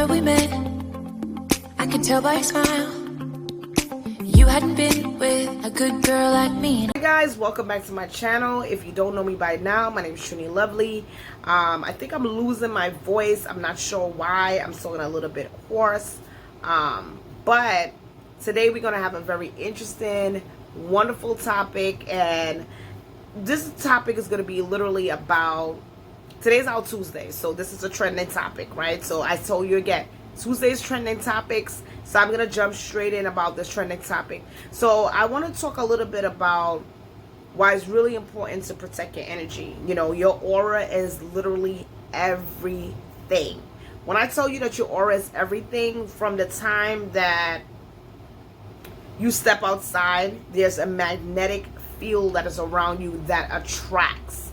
summer we met, I can tell by your smile you hadn't been with a good girl like me. Hey guys, welcome back to my channel. If you don't know me by now, my name is SHIElD. I think I'm losing my voice. I'm not sure why. I'm still a little bit hoarse. But today we're going to have a very interesting, wonderful topic. And this topic is going to be literally about, today's our Tuesday. So this is a trending topic, right? So I told you again, Tuesday's trending topics. So I'm going to jump straight in about this trending topic. So I want to talk a little bit about why it's really important to protect your energy. You know, your aura is literally everything. When I tell you that your aura is everything, from the time that you step outside, there's a magnetic field that is around you that attracts.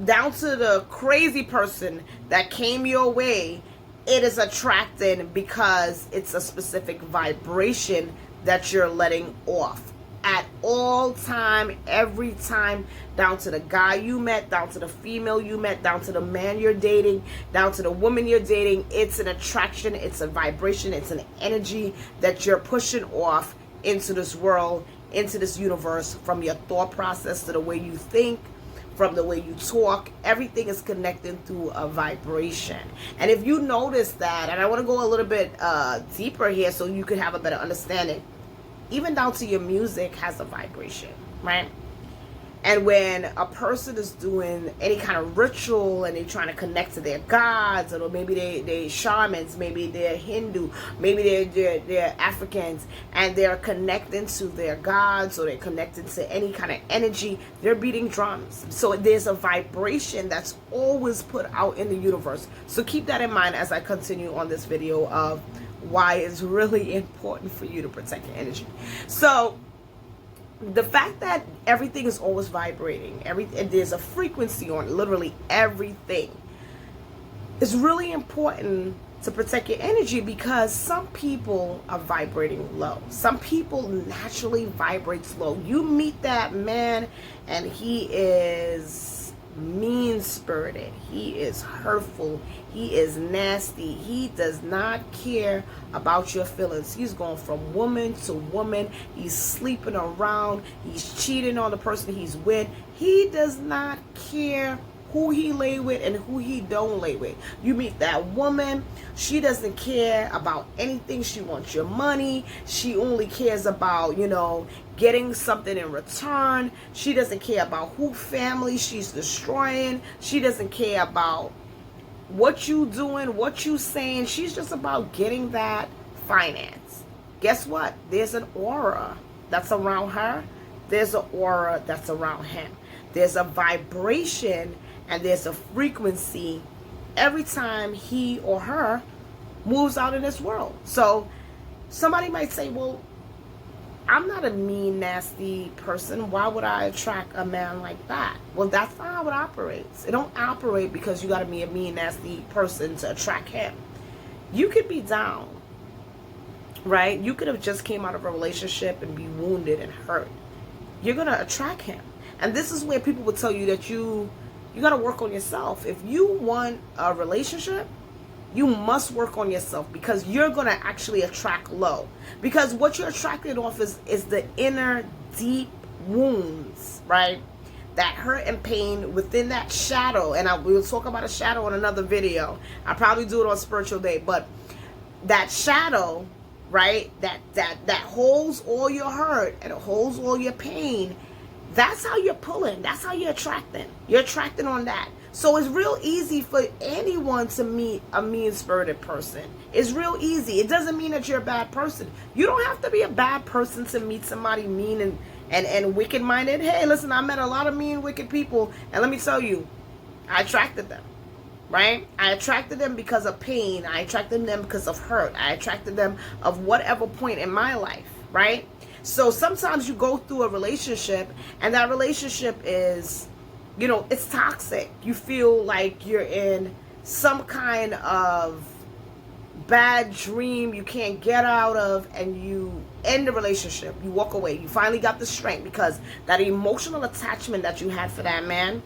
Down to the crazy person that came your way, it is attracted because it's a specific vibration that you're letting off at all time, every time, down to the guy you met, down to the female you met, down to the man you're dating, down to the woman you're dating. It's an attraction, it's a vibration, it's an energy that you're pushing off into this world, into this universe, from your thought process to the way you think, from the way you talk. Everything is connecting through a vibration. And if you notice that, and I want to go a little bit deeper here so you can have a better understanding, even down to your music has a vibration, right? And when a person is doing any kind of ritual and they're trying to connect to their gods, or maybe they're shamans, maybe they're Hindu, maybe they're Africans, and they're connecting to their gods, or they're connected to any kind of energy, they're beating drums. So there's a vibration that's always put out in the universe. So keep that in mind as I continue on this video of why it's really important for you to protect your energy. So the fact that everything is always vibrating, there's a frequency on literally everything, is really important to protect your energy, because some people are vibrating low. Some people naturally vibrate low. You meet that man and he is mean-spirited, he is hurtful, he is nasty, he does not care about your feelings. He's going from woman to woman, he's sleeping around, he's cheating on the person he's with. He does not care who he lay with and who he don't lay with. You meet that woman, she doesn't care about anything. She wants your money. She only cares about, you know, getting something in return. She doesn't care about who family she's destroying. She doesn't care about what you doing, what you saying. She's just about getting that finance. Guess what? There's an aura that's around her. There's an aura that's around him. There's a vibration and there's a frequency every time he or her moves out in this world. So somebody might say, well, I'm not a mean, nasty person. Why would I attract a man like that? Well, that's not how it operates. It don't operate because you got to be a mean, nasty person to attract him. You could be down, right? You could have just came out of a relationship and be wounded and hurt. You're going to attract him. And this is where people will tell you that you got to work on yourself. If you want a relationship, you must work on yourself, because you're going to actually attract low. Because what you're attracted off is the inner deep wounds, right? That hurt and pain within that shadow. And we'll talk about a shadow in another video. I'll probably do it on Spiritual Day. But that shadow, right, that holds all your hurt and it holds all your pain, that's how you're pulling. That's how you're attracting. You're attracting on that. So it's real easy for anyone to meet a mean-spirited person. It's real easy. It doesn't mean that you're a bad person. You don't have to be a bad person to meet somebody mean and wicked-minded. Hey, listen, I met a lot of mean, wicked people, and let me tell you, I attracted them, right? I attracted them because of pain. I attracted them because of hurt. I attracted them of whatever point in my life, right? So sometimes you go through a relationship and that relationship is, you know, it's toxic. You feel like you're in some kind of bad dream you can't get out of, and you end the relationship. You walk away. You finally got the strength because that emotional attachment that you had for that man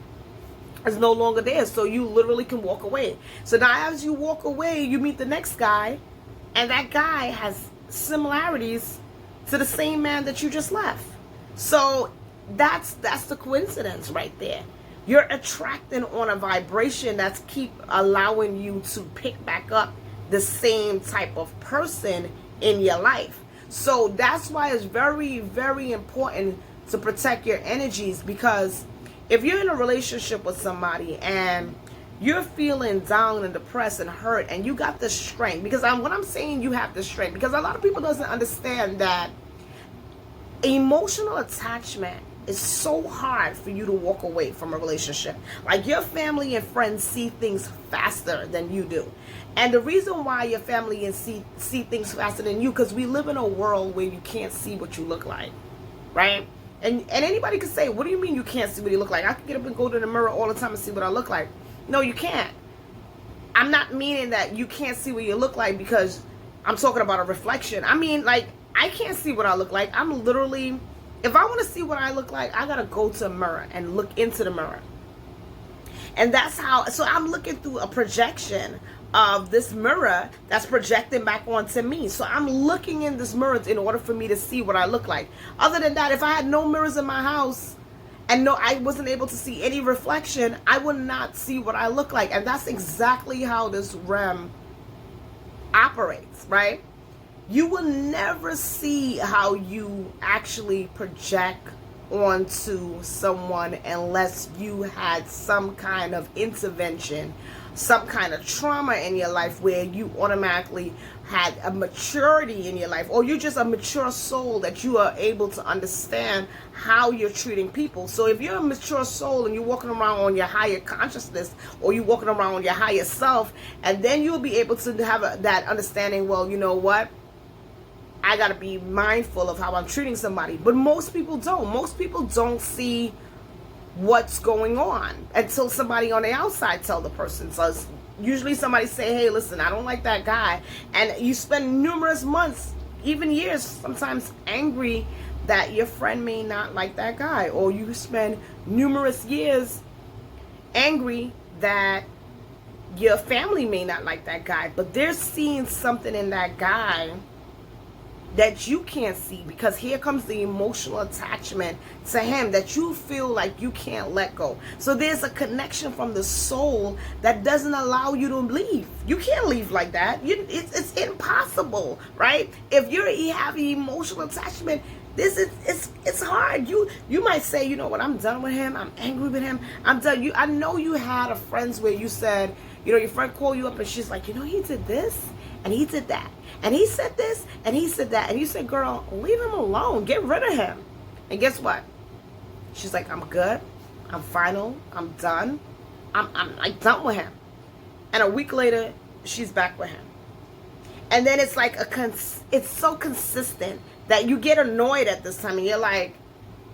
is no longer there. So you literally can walk away. So now as you walk away, you meet the next guy, and that guy has similarities to the same man that you just left. So that's the coincidence right there. You're attracting on a vibration that's keep allowing you to pick back up the same type of person in your life. So that's why it's very, very important to protect your energies, because if you're in a relationship with somebody and you're feeling down and depressed and hurt, and you got the strength, because what I'm saying, you have the strength, because a lot of people doesn't understand that emotional attachment is so hard for you to walk away from a relationship. Like, your family and friends see things faster than you do. And the reason why your family and see things faster than you, because we live in a world where you can't see what you look like, right? And anybody could say, what do you mean you can't see what you look like? I can get up and go to the mirror all the time and see what I look like. No, you can't. I'm not meaning that you can't see what you look like because I'm talking about a reflection. I mean, like, I can't see what I look like. I'm literally, if I want to see what I look like, I got to go to a mirror and look into the mirror. And that's how, so I'm looking through a projection of this mirror that's projecting back onto me. So I'm looking in this mirror in order for me to see what I look like. Other than that, if I had no mirrors in my house and no, I wasn't able to see any reflection, I would not see what I look like. And that's exactly how this realm operates, right? You will never see how you actually project onto someone unless you had some kind of intervention, some kind of trauma in your life where you automatically had a maturity in your life, or you're just a mature soul that you are able to understand how you're treating people. So if you're a mature soul and you're walking around on your higher consciousness, or you're walking around on your higher self, and then you'll be able to have that understanding, well, you know what? I got to be mindful of how I'm treating somebody. But most people don't. Most people don't see what's going on until somebody on the outside tell the person. So usually somebody say, hey, listen, I don't like that guy. And you spend numerous months, even years, sometimes angry that your friend may not like that guy. Or you spend numerous years angry that your family may not like that guy. But they're seeing something in that guy that you can't see, because here comes the emotional attachment to him that you feel like you can't let go. So there's a connection from the soul that doesn't allow you to leave. You can't leave like that. It's impossible, right? If you have emotional attachment, it's hard. You might say, you know what, I'm done with him. I'm angry with him. I'm done. I know you had a friends where you said, you know, your friend called you up and she's like, you know, he did this and he did that. And he said this, and he said that. And you said, girl, leave him alone. Get rid of him. And guess what? She's like, I'm good. I'm final. I'm done. I'm like done with him. And a week later, she's back with him. And then it's like it's so consistent that you get annoyed at this time. And you're like,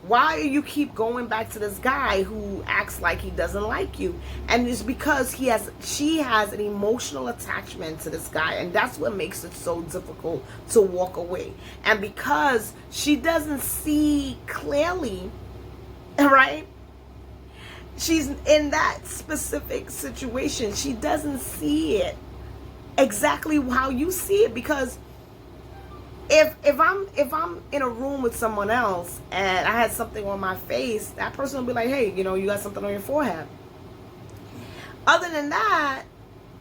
why do you keep going back to this guy who acts like he doesn't like you? And it's because she has an emotional attachment to this guy, and that's what makes it so difficult to walk away. And because she doesn't see clearly, right? She's in that specific situation. She doesn't see it exactly how you see it, because if I'm in a room with someone else and I had something on my face, that person will be like, hey, you know, you got something on your forehead. Other than that,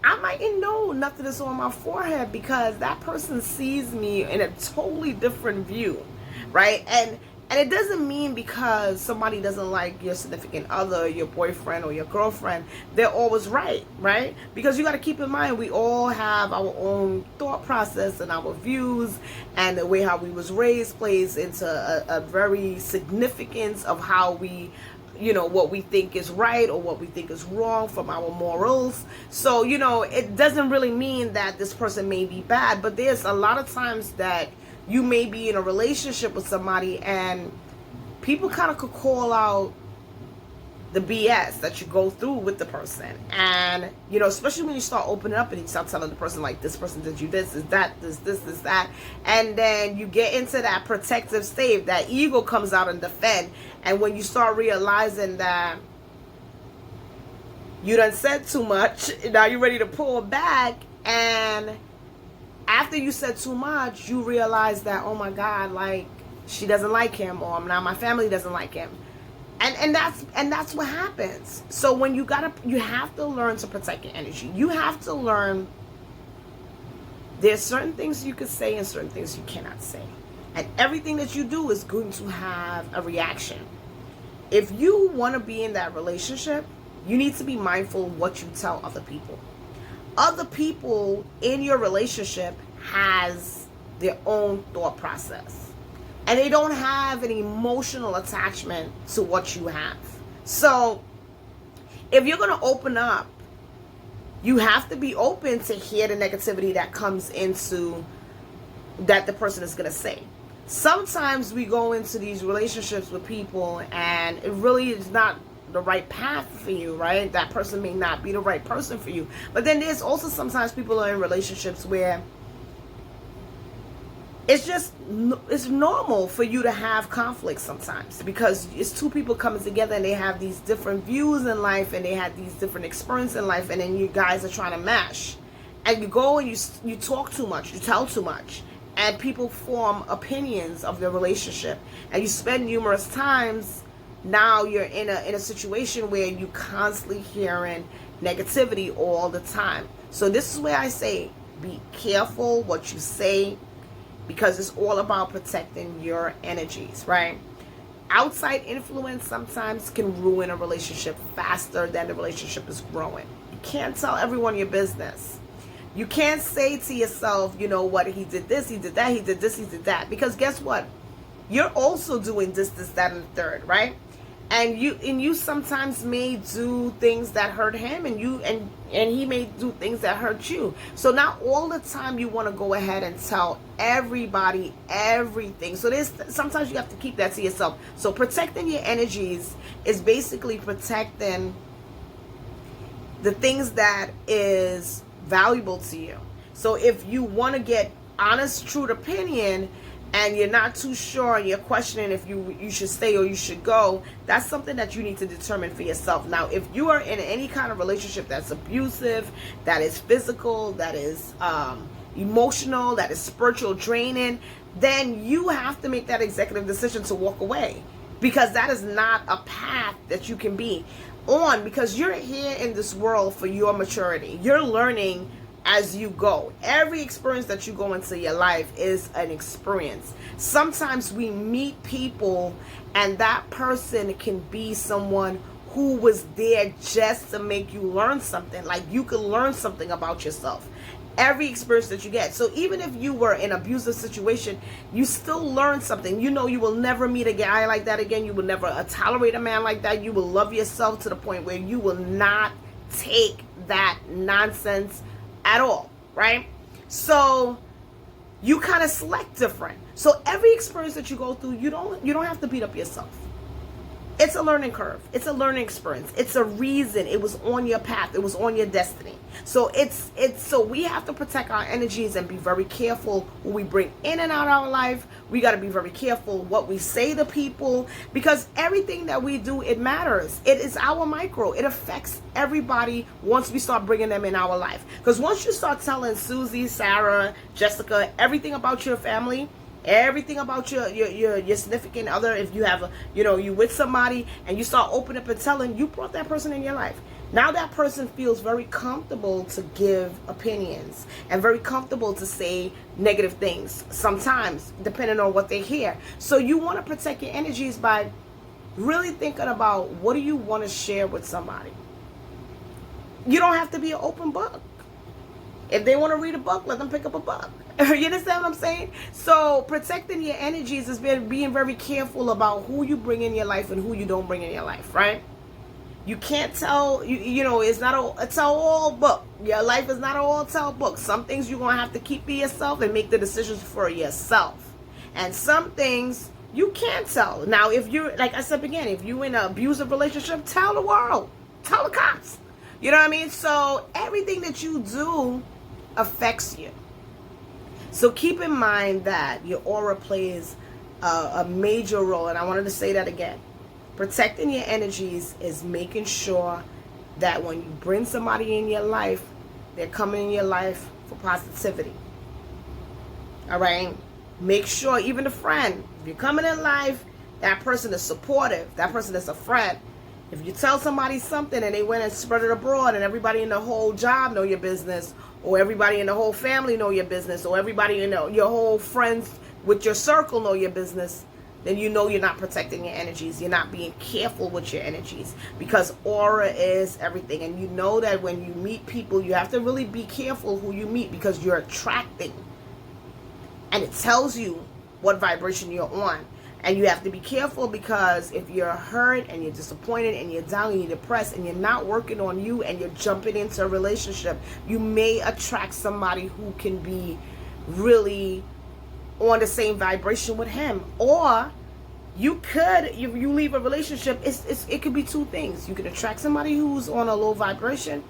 I might know nothing is on my forehead, because that person sees me in a totally different view, right? And it doesn't mean because somebody doesn't like your significant other, your boyfriend or your girlfriend, they're always right? Because you got to keep in mind, we all have our own thought process, and our views and the way how we was raised plays into a very significance of how we, you know, what we think is right or what we think is wrong from our morals. So, you know, it doesn't really mean that this person may be bad, but there's a lot of times that you may be in a relationship with somebody and people kind of could call out the BS that you go through with the person. And, you know, especially when you start opening up and you start telling the person, like, this person did you this, is that, this, that. And then you get into that protective state, that ego comes out and defend. And when you start realizing that You done said too much. Now you're ready to pull back. And after you said too much, you realize that, oh my God, like, she doesn't like him, or now my family doesn't like him. And that's what happens. So when you have to learn to protect your energy. You have to learn there's certain things you can say and certain things you cannot say. And everything that you do is going to have a reaction. If you want to be in that relationship, you need to be mindful of what you tell other people. Other people in your relationship has their own thought process. And they don't have an emotional attachment to what you have. So if you're going to open up, you have to be open to hear the negativity that comes into that the person is going to say. Sometimes we go into these relationships with people and it really is not the right path for you, right? That person may not be the right person for you. But then there's also sometimes people are in relationships where it's normal for you to have conflict sometimes, because it's two people coming together and they have these different views in life and they have these different experiences in life, and then you guys are trying to mesh, and you go and you talk too much, you tell too much, and people form opinions of the relationship, and you spend numerous times. Now you're in a situation where you constantly hearing negativity all the time. So this is where I say, be careful what you say, because it's all about protecting your energies, right? Outside influence sometimes can ruin a relationship faster than the relationship is growing. You can't tell everyone your business. You can't say to yourself, you know what, he did this, he did that, he did this, he did that. Because guess what? You're also doing this, that, and the third, right? And you sometimes may do things that hurt him, and he may do things that hurt you. So not all the time you want to go ahead and tell everybody everything. So sometimes you have to keep that to yourself. So protecting your energies is basically protecting the things that is valuable to you. So if you want to get honest, true opinion, and you're not too sure and you're questioning if you should stay or you should go, that's something that you need to determine for yourself. Now, if you are in any kind of relationship that's abusive, that is physical, that is emotional, that is spiritual draining, then you have to make that executive decision to walk away, because that is not a path that you can be on, because you're here in this world for your maturity. You're learning as you go. Every experience that you go into your life is an experience. Sometimes we meet people and that person can be someone who was there just to make you learn something. Like you can learn something about yourself. Every experience that you get. So even if you were in an abusive situation, you still learn something. You know you will never meet a guy like that again. You will never tolerate a man like that. You will love yourself to the point where you will not take that nonsense at all, right? So you kind of select different. So every experience that you go through, you don't have to beat up yourself. It's a learning curve. It's a learning experience. It's a reason. It was on your path. It was on your destiny. So so we have to protect our energies and be very careful who we bring in and out of our life. We got to be very careful what we say to people, because everything that we do, it matters. It is our micro. It affects everybody once we start bringing them in our life. Because once you start telling Susie, Sarah, Jessica, everything about your family, everything about your significant other, if you have you with somebody and you start opening up and telling, you brought that person in your life. Now that person feels very comfortable to give opinions and very comfortable to say negative things sometimes, depending on what they hear. So you want to protect your energies by really thinking about, what do you want to share with somebody? You don't have to be an open book. If they want to read a book, let them pick up a book. You understand what I'm saying? So protecting your energies is being very careful about who you bring in your life and who you don't bring in your life, right? You can't tell, it's not a tell-all book. Your life is not an all-tell book. Some things you're going to have to keep to yourself and make the decisions for yourself. And some things you can't tell. Now, if you're, like I said again, if you're in an abusive relationship, tell the world. Tell the cops. You know what I mean? So everything that you do affects you. So keep in mind that your aura plays a major role. And I wanted to say that again. Protecting your energies is making sure that when you bring somebody in your life, they're coming in your life for positivity. All right? Make sure, even a friend, if you're coming in life, that person is supportive. That person is a friend. If you tell somebody something and they went and spread it abroad and everybody in the whole job know your business, or everybody in the whole family know your business, or everybody in your whole friends with your circle know your business, then you know you're not protecting your energies. You're not being careful with your energies, because aura is everything. And you know that when you meet people, you have to really be careful who you meet, because you're attracting. And it tells you what vibration you're on. And you have to be careful, because if you're hurt and you're disappointed and you're down and you're depressed and you're not working on you and you're jumping into a relationship, you may attract somebody who can be really on the same vibration with him. Or you could, if you leave a relationship, it could be two things. You can attract somebody who's on a low vibration,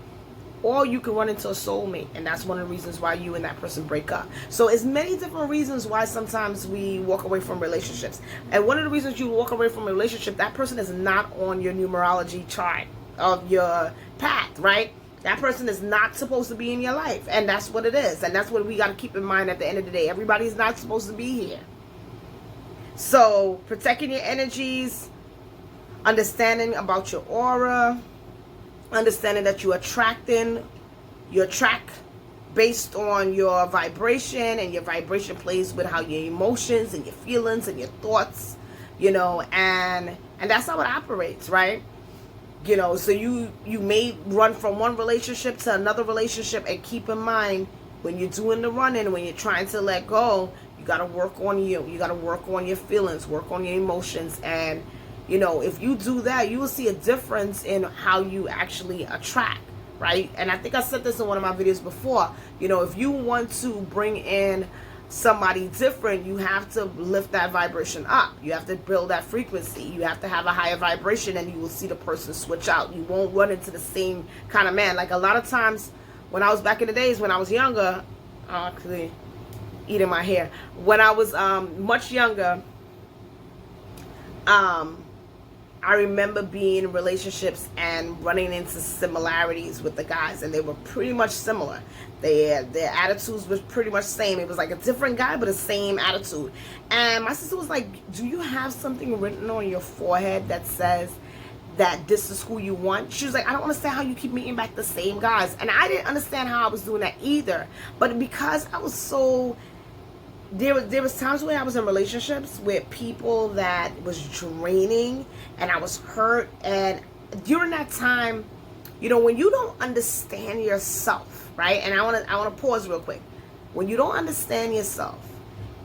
or you can run into a soulmate, and that's one of the reasons why you and that person break up. So it's many different reasons why sometimes we walk away from relationships. And one of the reasons you walk away from a relationship, that person is not on your numerology chart of your path, right? That person is not supposed to be in your life, and that's what it is. And that's what we got to keep in mind at the end of the day. Everybody's not supposed to be here. So protecting your energies, understanding about your aura, understanding that you attract based on your vibration, and your vibration plays with how your emotions and your feelings and your thoughts, and that's how it operates, right? So you may run from one relationship to another relationship, and keep in mind, when you're doing the running, when you're trying to let go, you got to work on you got to work on your feelings, work on your emotions. And if you do that, you will see a difference in how you actually attract, right? And I think I said this in one of my videos before. If you want to bring in somebody different, you have to lift that vibration up. You have to build that frequency. You have to have a higher vibration, and you will see the person switch out. You won't run into the same kind of man. Like a lot of times when I was back in the days, when I was younger, actually eating my hair, when I was much younger, I remember being in relationships and running into similarities with the guys, and they were pretty much similar. Their attitudes were pretty much the same. It was like a different guy, but the same attitude. And my sister was like, do you have something written on your forehead that says that this is who you want? She was like, I don't understand how you keep meeting back the same guys. And I didn't understand how I was doing that either. But because I was so... There was times when I was in relationships with people that was draining, and I was hurt. And during that time, when you don't understand yourself, right? And I want to pause real quick. When you don't understand yourself,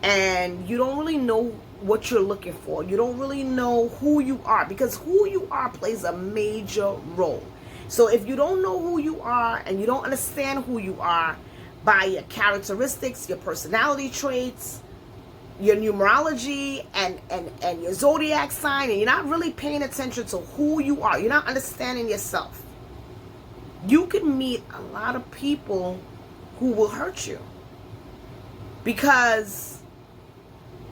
and you don't really know what you're looking for, you don't really know who you are, because who you are plays a major role. So if you don't know who you are, and you don't understand who you are by your characteristics, your personality traits, your numerology, and your zodiac sign, and you're not really paying attention to who you are, you're not understanding yourself, you can meet a lot of people who will hurt you. Because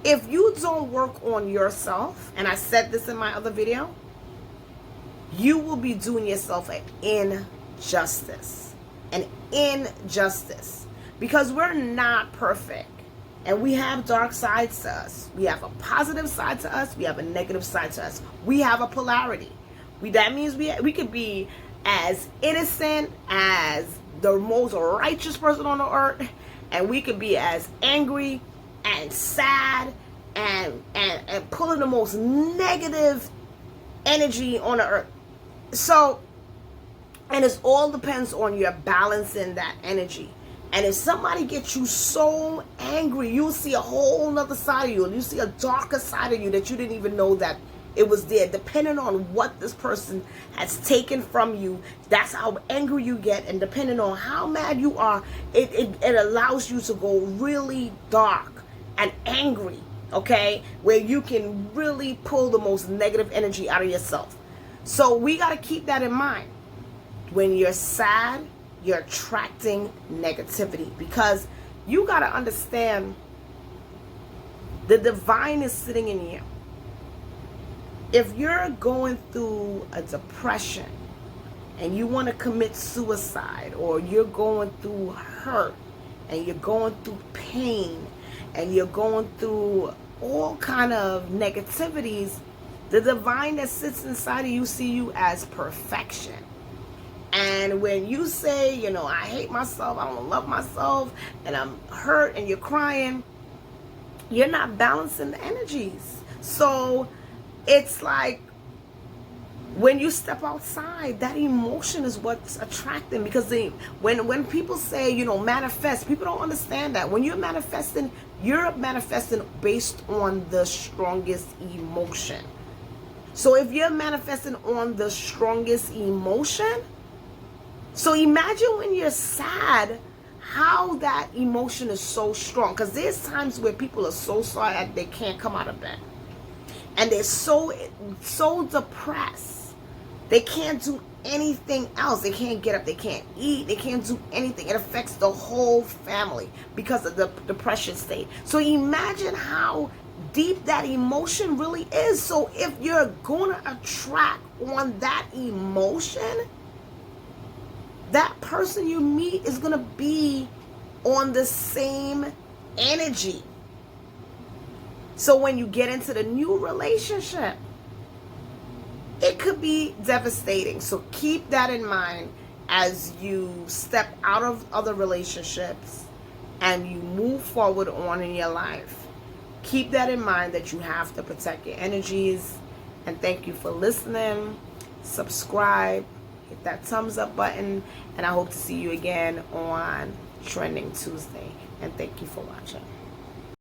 if you don't work on yourself, and I said this in my other video, you will be doing yourself an injustice. Because we're not perfect, and we have dark sides to us. We have a positive side to us, we have a negative side to us. We have a polarity. That means we could be as innocent as the most righteous person on the earth, and we could be as angry and sad and pulling the most negative energy on the earth. So, and it all depends on your balancing that energy. And if somebody gets you so angry, you'll see a whole nother side of you. You see a darker side of you that you didn't even know that it was there. Depending on what this person has taken from you, that's how angry you get. And depending on how mad you are, it allows you to go really dark and angry, okay? Where you can really pull the most negative energy out of yourself. So we got to keep that in mind. When you're sad, you're attracting negativity, because you got to understand the divine is sitting in you. If you're going through a depression, and you want to commit suicide, or you're going through hurt and you're going through pain and you're going through all kind of negativities, the divine that sits inside of you see you as perfection. And when you say, you know, I hate myself, I don't love myself, and I'm hurt, and you're crying, you're not balancing the energies. So it's like when you step outside, that emotion is what's attracting. Because when people say, you know, manifest, people don't understand that. When you're manifesting based on the strongest emotion. So if you're manifesting on the strongest emotion, so imagine when you're sad, how that emotion is so strong. Because there's times where people are so sad that they can't come out of bed. And they're so depressed. They can't do anything else. They can't get up. They can't eat. They can't do anything. It affects the whole family because of the depression state. So imagine how deep that emotion really is. So if you're going to attract on that emotion, that person you meet is going to be on the same energy. So when you get into the new relationship, it could be devastating. So keep that in mind as you step out of other relationships and you move forward on in your life. Keep that in mind, that you have to protect your energies. And thank you for listening. Subscribe. Hit that thumbs up button, and I hope to see you again on Trending Tuesday. And thank you for watching.